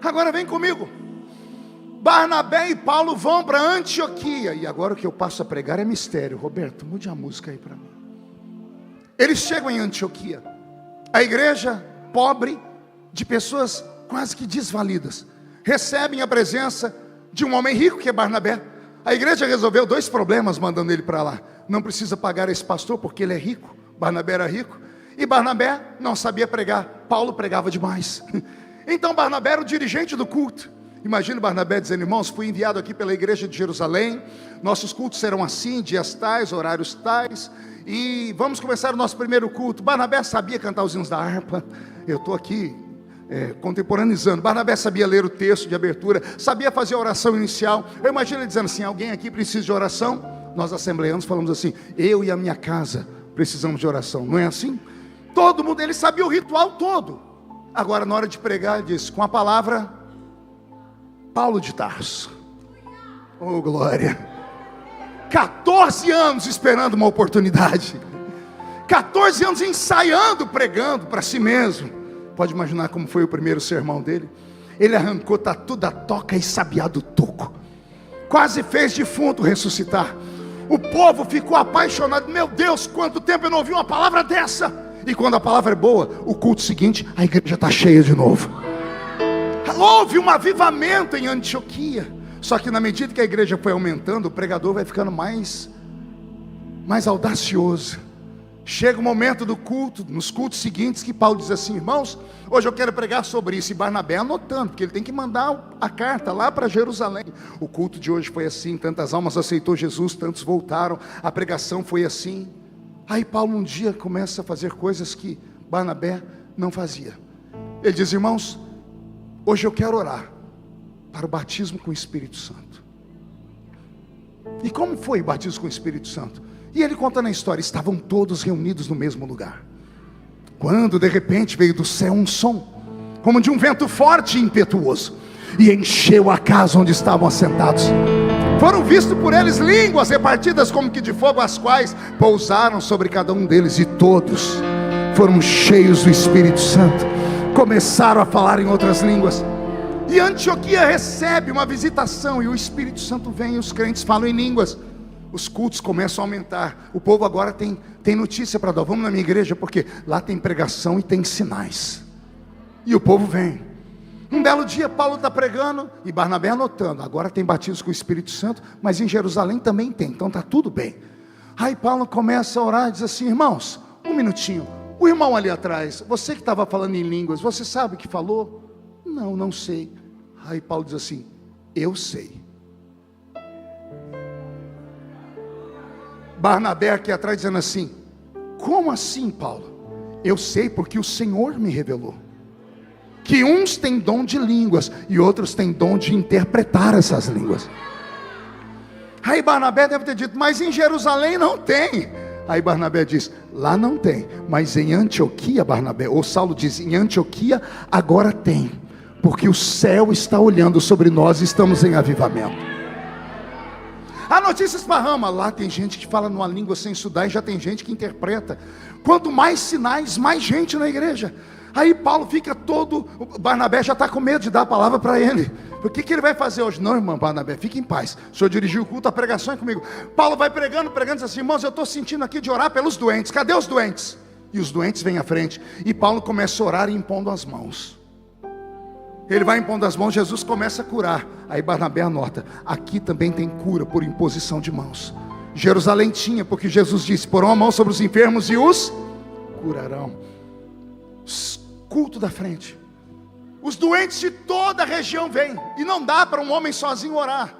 Agora vem comigo. Barnabé e Paulo vão para Antioquia. E agora o que eu passo a pregar é mistério. Roberto, mude a música aí para mim. Eles chegam em Antioquia. A igreja pobre, de pessoas quase que desvalidas, recebem a presença de um homem rico que é Barnabé. A igreja resolveu 2 problemas mandando ele para lá. Não precisa pagar esse pastor porque ele é rico. Barnabé era rico. E Barnabé não sabia pregar. Paulo pregava demais. Então Barnabé era o dirigente do culto. Imagina Barnabé dizendo: irmãos, fui enviado aqui pela igreja de Jerusalém. Nossos cultos serão assim, dias tais, horários tais. E vamos começar o nosso primeiro culto. Barnabé sabia cantar os hinos da harpa. Eu estou aqui contemporaneizando. Barnabé sabia ler o texto de abertura, sabia fazer a oração inicial. Eu imagino ele dizendo assim: alguém aqui precisa de oração? Nós assembleanos falamos assim: eu e a minha casa precisamos de oração. Não é assim? Todo mundo, ele sabia o ritual todo. Agora na hora de pregar ele disse: com a palavra, Paulo de Tarso. Oh glória. 14 anos esperando uma oportunidade, 14 anos ensaiando, pregando para si mesmo. Pode imaginar como foi o primeiro sermão dele. Ele arrancou tatu da toca e sabiá do toco, quase fez defunto ressuscitar. O povo ficou apaixonado. Meu Deus, quanto tempo eu não ouvi uma palavra dessa. E quando a palavra é boa, o culto seguinte, a igreja está cheia de novo. Houve um avivamento em Antioquia. Só que na medida que a igreja foi aumentando, o pregador vai ficando mais audacioso. Chega o momento do culto, nos cultos seguintes, que Paulo diz assim: irmãos, hoje eu quero pregar sobre isso. E Barnabé anotando, porque ele tem que mandar a carta lá para Jerusalém. O culto de hoje foi assim, tantas almas aceitou Jesus, tantos voltaram, a pregação foi assim. Aí Paulo um dia começa a fazer coisas que Barnabé não fazia. Ele diz: irmãos, hoje eu quero orar para o batismo com o Espírito Santo. E como foi o batismo com o Espírito Santo? E ele conta na história: estavam todos reunidos no mesmo lugar, quando de repente veio do céu um som, como de um vento forte e impetuoso, e encheu a casa onde estavam assentados. Foram vistos por eles línguas repartidas como que de fogo, as quais pousaram sobre cada um deles, e todos foram cheios do Espírito Santo, começaram a falar em outras línguas. E Antioquia recebe uma visitação, e o Espírito Santo vem, e os crentes falam em línguas. Os cultos começam a aumentar. O povo agora tem notícia para dar. Vamos na minha igreja, porque lá tem pregação e tem sinais. E o povo vem. Um belo dia Paulo está pregando e Barnabé anotando: agora tem batismo com o Espírito Santo, mas em Jerusalém também tem, então está tudo bem. Aí Paulo começa a orar e diz assim: irmãos, um minutinho, o irmão ali atrás, você que estava falando em línguas, você sabe o que falou? Não, não sei. Aí Paulo diz assim: eu sei. Barnabé aqui atrás dizendo assim: como assim, Paulo? Eu sei porque o Senhor me revelou que uns têm dom de línguas e outros têm dom de interpretar essas línguas. Aí Barnabé deve ter dito: mas em Jerusalém não tem. Aí Barnabé diz: lá não tem, mas em Antioquia, Barnabé, ou Saulo diz, em Antioquia agora tem, porque o céu está olhando sobre nós e estamos em avivamento. A notícia esparrama. Lá tem gente que fala numa língua sem estudar e já tem gente que interpreta. Quanto mais sinais, mais gente na igreja. Aí Paulo fica todo... Barnabé já está com medo de dar a palavra para ele. O que ele vai fazer hoje? Não, irmão Barnabé, fique em paz. O senhor dirigiu o culto, a pregação é comigo. Paulo vai pregando, diz assim: irmãos, eu estou sentindo aqui de orar pelos doentes. Cadê os doentes? E os doentes vêm à frente. E Paulo começa a orar e impondo as mãos. Ele vai impondo as mãos, Jesus começa a curar. Aí Barnabé anota: aqui também tem cura por imposição de mãos. Jerusalém tinha, porque Jesus disse: porão a mão sobre os enfermos e os curarão. Culto da frente. Os doentes de toda a região vêm. E não dá para um homem sozinho orar.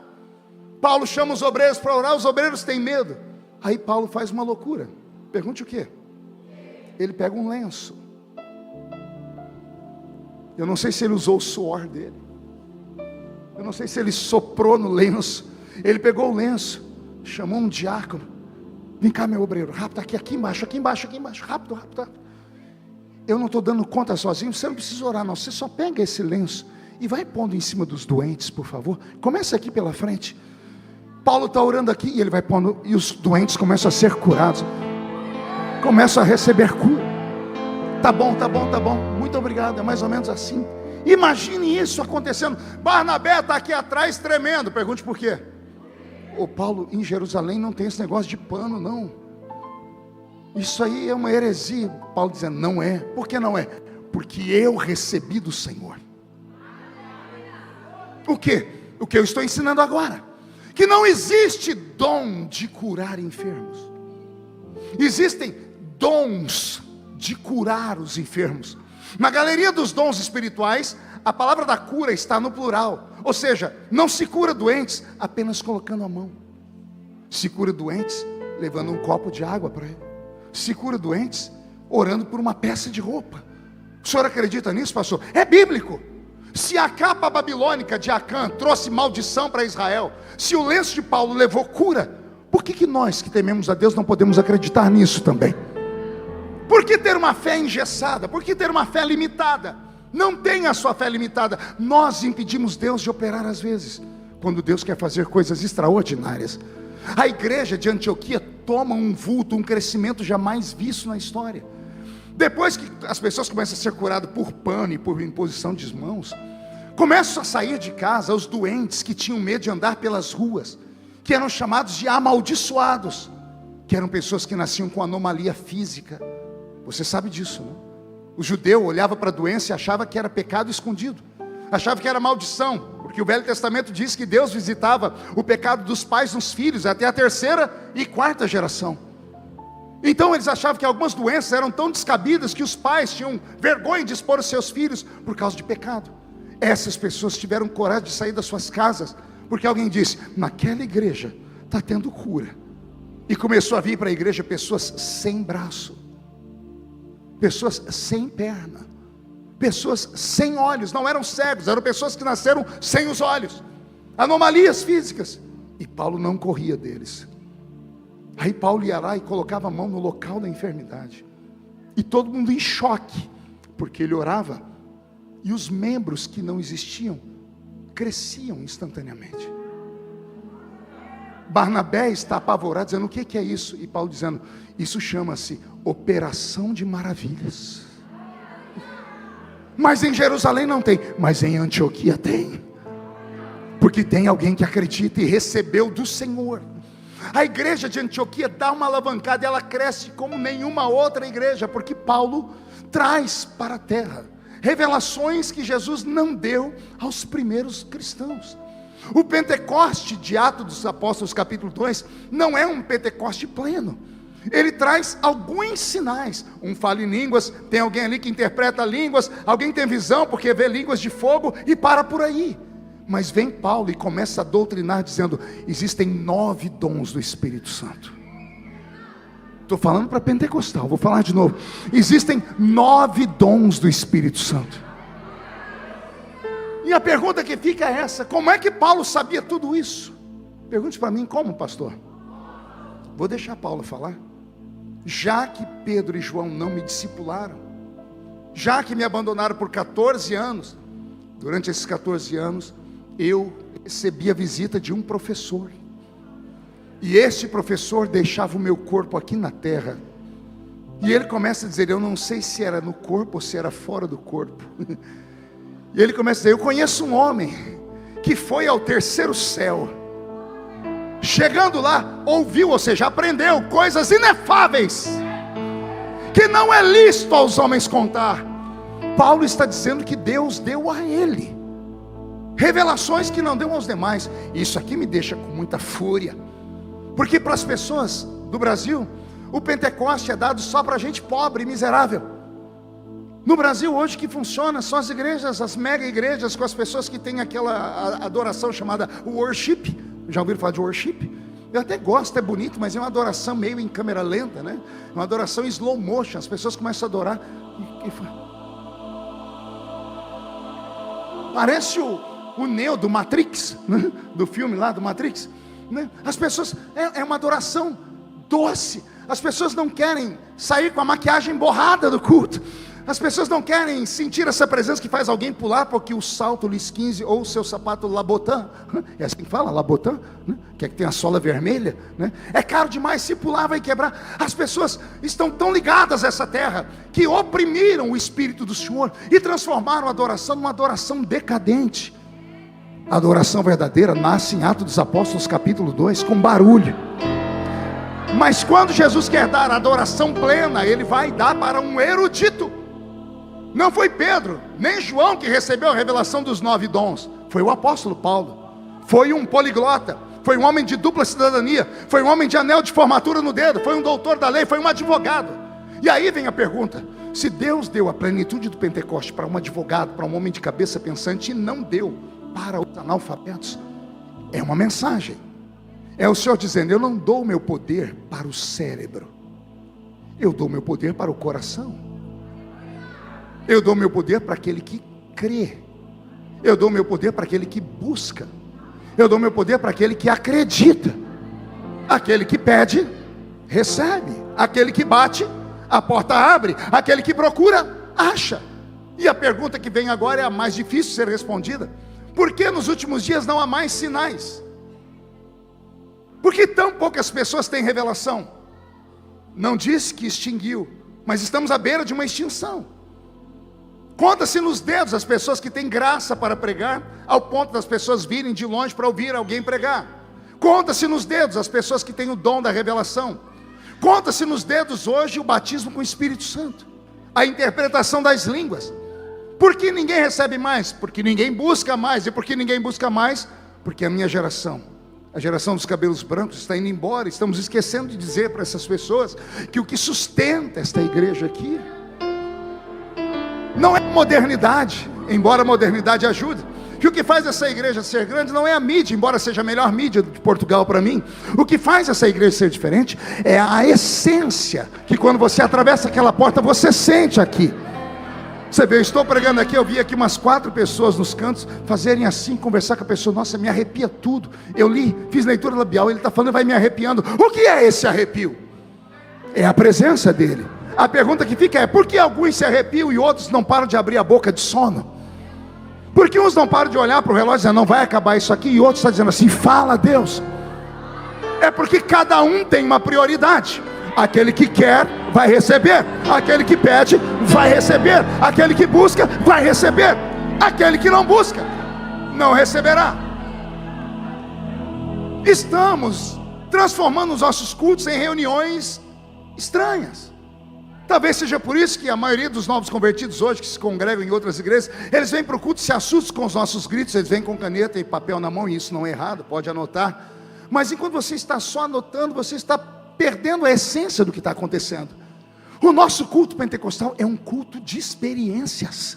Paulo chama os obreiros para orar. Os obreiros têm medo. Aí Paulo faz uma loucura. Pergunte o quê? Ele pega um lenço. Eu não sei se ele usou o suor dele. Eu não sei se ele soprou no lenço. Ele pegou o lenço, chamou um diácono: vem cá, meu obreiro, rápido, aqui embaixo, rápido, rápido. Eu não estou dando conta sozinho. Você não precisa orar não, você só pega esse lenço e vai pondo em cima dos doentes, por favor. Começa aqui pela frente. Paulo está orando aqui e ele vai pondo, e os doentes começam a ser curados, começam a receber cura. Tá bom, muito obrigado, é mais ou menos assim. Imagine isso acontecendo. Barnabé está aqui atrás tremendo. Pergunte por quê. Ô Paulo, em Jerusalém não tem esse negócio de pano, não. Isso aí é uma heresia. Paulo dizendo, não é. Por que não é? Porque eu recebi do Senhor. O quê? O que eu estou ensinando agora. Que não existe dom de curar enfermos. Existem dons de curar os enfermos. Na galeria dos dons espirituais, a palavra da cura está no plural. Ou seja, não se cura doentes apenas colocando a mão. Se cura doentes levando um copo de água para ele. Se cura doentes orando por uma peça de roupa. O senhor acredita nisso, pastor? É bíblico. Se a capa babilônica de Acã trouxe maldição para Israel, se o lenço de Paulo levou cura, por que nós que tememos a Deus não podemos acreditar nisso também? Por que ter uma fé engessada? Por que ter uma fé limitada? Não tenha a sua fé limitada. Nós impedimos Deus de operar às vezes, quando Deus quer fazer coisas extraordinárias. A igreja de Antioquia toma um vulto, um crescimento jamais visto na história. Depois que as pessoas começam a ser curadas por pano e por imposição de mãos, começam a sair de casa os doentes que tinham medo de andar pelas ruas, que eram chamados de amaldiçoados, que eram pessoas que nasciam com anomalia física. Você sabe disso, né? O judeu olhava para a doença e achava que era pecado escondido, achava que era maldição, porque o Velho Testamento diz que Deus visitava o pecado dos pais nos filhos, até a 3ª e 4ª geração. Então eles achavam que algumas doenças eram tão descabidas que os pais tinham vergonha de expor os seus filhos por causa de pecado. Essas pessoas tiveram coragem de sair das suas casas, porque alguém disse, naquela igreja está tendo cura. E começou a vir para a igreja pessoas sem braço, pessoas sem perna, pessoas sem olhos, não eram cegos, eram pessoas que nasceram sem os olhos, anomalias físicas, e Paulo não corria deles. Aí Paulo ia lá e colocava a mão no local da enfermidade, e todo mundo em choque, porque ele orava, e os membros que não existiam, cresciam instantaneamente. Barnabé está apavorado, dizendo, o que é isso? E Paulo dizendo, isso chama-se operação de maravilhas. Mas em Jerusalém não tem, mas em Antioquia tem, porque tem alguém que acredita e recebeu do Senhor. A igreja de Antioquia dá uma alavancada, ela cresce como nenhuma outra igreja, porque Paulo traz para a terra revelações que Jesus não deu aos primeiros cristãos. O Pentecoste de Atos dos Apóstolos capítulo 2 não é um Pentecoste pleno. Ele traz alguns sinais. Um fala em línguas, tem alguém ali que interpreta línguas, alguém tem visão porque vê línguas de fogo e para por aí. Mas vem Paulo e começa a doutrinar dizendo, existem 9 dons do Espírito Santo. Estou falando para pentecostal, vou falar de novo. Existem 9 dons do Espírito Santo. E a pergunta que fica é essa, como é que Paulo sabia tudo isso? Pergunte para mim, como, pastor? Vou deixar Paulo falar. Já que Pedro e João não me discipularam, já que me abandonaram por 14 anos, durante esses 14 anos, eu recebi a visita de um professor, e esse professor deixava o meu corpo aqui na terra, e ele começa a dizer, eu não sei se era no corpo ou se era fora do corpo, e ele começa a dizer, eu conheço um homem, que foi ao 3º céu, chegando lá, ouviu, ou seja, aprendeu coisas inefáveis, que não é lícito aos homens contar. Paulo está dizendo que Deus deu a ele revelações que não deu aos demais. Isso aqui me deixa com muita fúria, porque para as pessoas do Brasil, o Pentecoste é dado só para gente pobre e miserável. No Brasil hoje que funciona são as igrejas, as mega igrejas, com as pessoas que têm aquela adoração chamada worship. Já ouviram falar de worship? Eu até gosto, é bonito, mas é uma adoração meio em câmera lenta, né? Uma adoração em slow motion, as pessoas começam a adorar parece o Neo do Matrix, né? Do filme lá do Matrix, né? As pessoas, é uma adoração doce. As pessoas não querem sair com a maquiagem borrada do culto. As pessoas não querem sentir essa presença que faz alguém pular porque o salto Lis 15 ou o seu sapato Labotan, é assim que fala, Labotan, né? Que é que tem a sola vermelha, né? É caro demais, se pular vai quebrar. As pessoas estão tão ligadas a essa terra que oprimiram o Espírito do Senhor e transformaram a adoração numa adoração decadente. A adoração verdadeira nasce em Atos dos Apóstolos capítulo 2, com barulho. Mas quando Jesus quer dar a adoração plena, Ele vai dar para um erudito. Não foi Pedro, nem João que recebeu a revelação dos 9 dons. Foi o apóstolo Paulo. Foi um poliglota. Foi um homem de dupla cidadania. Foi um homem de anel de formatura no dedo. Foi um doutor da lei. Foi um advogado. E aí vem a pergunta: se Deus deu a plenitude do Pentecoste para um advogado, para um homem de cabeça pensante, e não deu para os analfabetos, é uma mensagem. É o Senhor dizendo: eu não dou o meu poder para o cérebro, eu dou o meu poder para o coração. Eu dou meu poder para aquele que crê. Eu dou meu poder para aquele que busca. Eu dou meu poder para aquele que acredita. Aquele que pede, recebe. Aquele que bate, a porta abre. Aquele que procura, acha. E a pergunta que vem agora é a mais difícil de ser respondida: por que nos últimos dias não há mais sinais? Por que tão poucas pessoas têm revelação? Não diz que extinguiu, mas estamos à beira de uma extinção. Conta-se nos dedos as pessoas que têm graça para pregar, ao ponto das pessoas virem de longe para ouvir alguém pregar. Conta-se nos dedos as pessoas que têm o dom da revelação. Conta-se nos dedos hoje o batismo com o Espírito Santo, a interpretação das línguas. Por que ninguém recebe mais? Porque ninguém busca mais. E por que ninguém busca mais? Porque a minha geração, a geração dos cabelos brancos, está indo embora. Estamos esquecendo de dizer para essas pessoas que o que sustenta esta igreja aqui não é modernidade, embora a modernidade ajude. Que o que faz essa igreja ser grande não é a mídia, embora seja a melhor mídia de Portugal para mim. O que faz essa igreja ser diferente é a essência, que quando você atravessa aquela porta, você sente aqui. Você vê, eu estou pregando aqui, eu vi aqui umas 4 pessoas nos cantos fazerem assim, conversar com a pessoa. Nossa, me arrepia tudo. Eu li, fiz leitura labial, ele está falando, vai me arrepiando. O que é esse arrepio? É a presença dele. A pergunta que fica é: por que alguns se arrepiam e outros não param de abrir a boca de sono? Por que uns não param de olhar para o relógio e dizer, não vai acabar isso aqui, e outros estão dizendo assim, fala Deus? É porque cada um tem uma prioridade. Aquele que quer, vai receber. Aquele que pede, vai receber. Aquele que busca, vai receber. Aquele que não busca, não receberá. Estamos transformando os nossos cultos em reuniões estranhas. Talvez seja por isso que a maioria dos novos convertidos hoje, que se congregam em outras igrejas, eles vêm para o culto, se assustam com os nossos gritos. Eles vêm com caneta e papel na mão, e isso não é errado, pode anotar. Mas enquanto você está só anotando, você está perdendo a essência do que está acontecendo. O nosso culto pentecostal é um culto de experiências.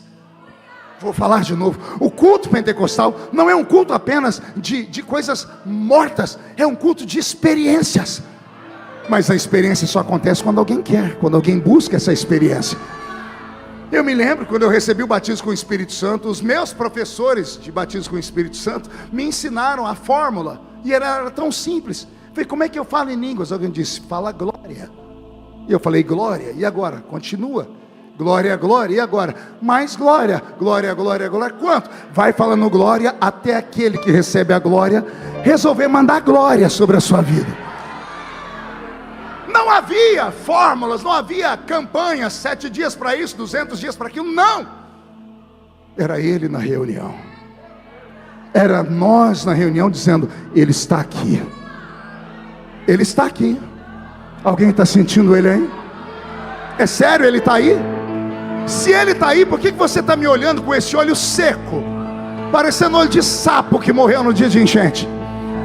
Vou falar de novo. O culto pentecostal não é um culto apenas de coisas mortas, é um culto de experiências. Mas a experiência só acontece quando alguém quer, quando alguém busca essa experiência. Eu me lembro quando eu recebi o batismo com o Espírito Santo, os meus professores de batismo com o Espírito Santo me ensinaram a fórmula, e era tão simples. Eu falei, como é que eu falo em línguas? Alguém disse, fala glória. E eu falei, glória, e agora? Continua. Glória, glória, e agora? Mais glória, glória, glória, glória. Quanto? Vai falando glória até aquele que recebe a glória resolver mandar glória sobre a sua vida. Não havia fórmulas, não havia campanhas, 7 dias para isso, 200 dias para aquilo, não. Era ele na reunião. Era nós na reunião dizendo, ele está aqui. Ele está aqui. Alguém está sentindo ele aí? É sério, ele está aí? Se ele está aí, por que você está me olhando com esse olho seco, parecendo olho de sapo que morreu no dia de enchente?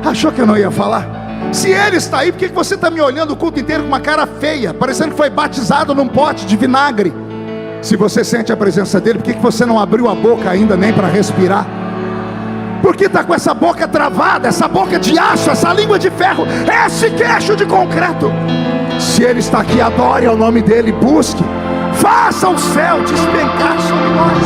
Achou que eu não ia falar? Se ele está aí, por que você está me olhando o culto inteiro com uma cara feia, parecendo que foi batizado num pote de vinagre? Se você sente a presença dele, por que você não abriu a boca ainda nem para respirar? Por que está com essa boca travada, essa boca de aço, essa língua de ferro, esse queixo de concreto? Se ele está aqui, adore ao nome dele, busque, faça o céu despencar sobre nós.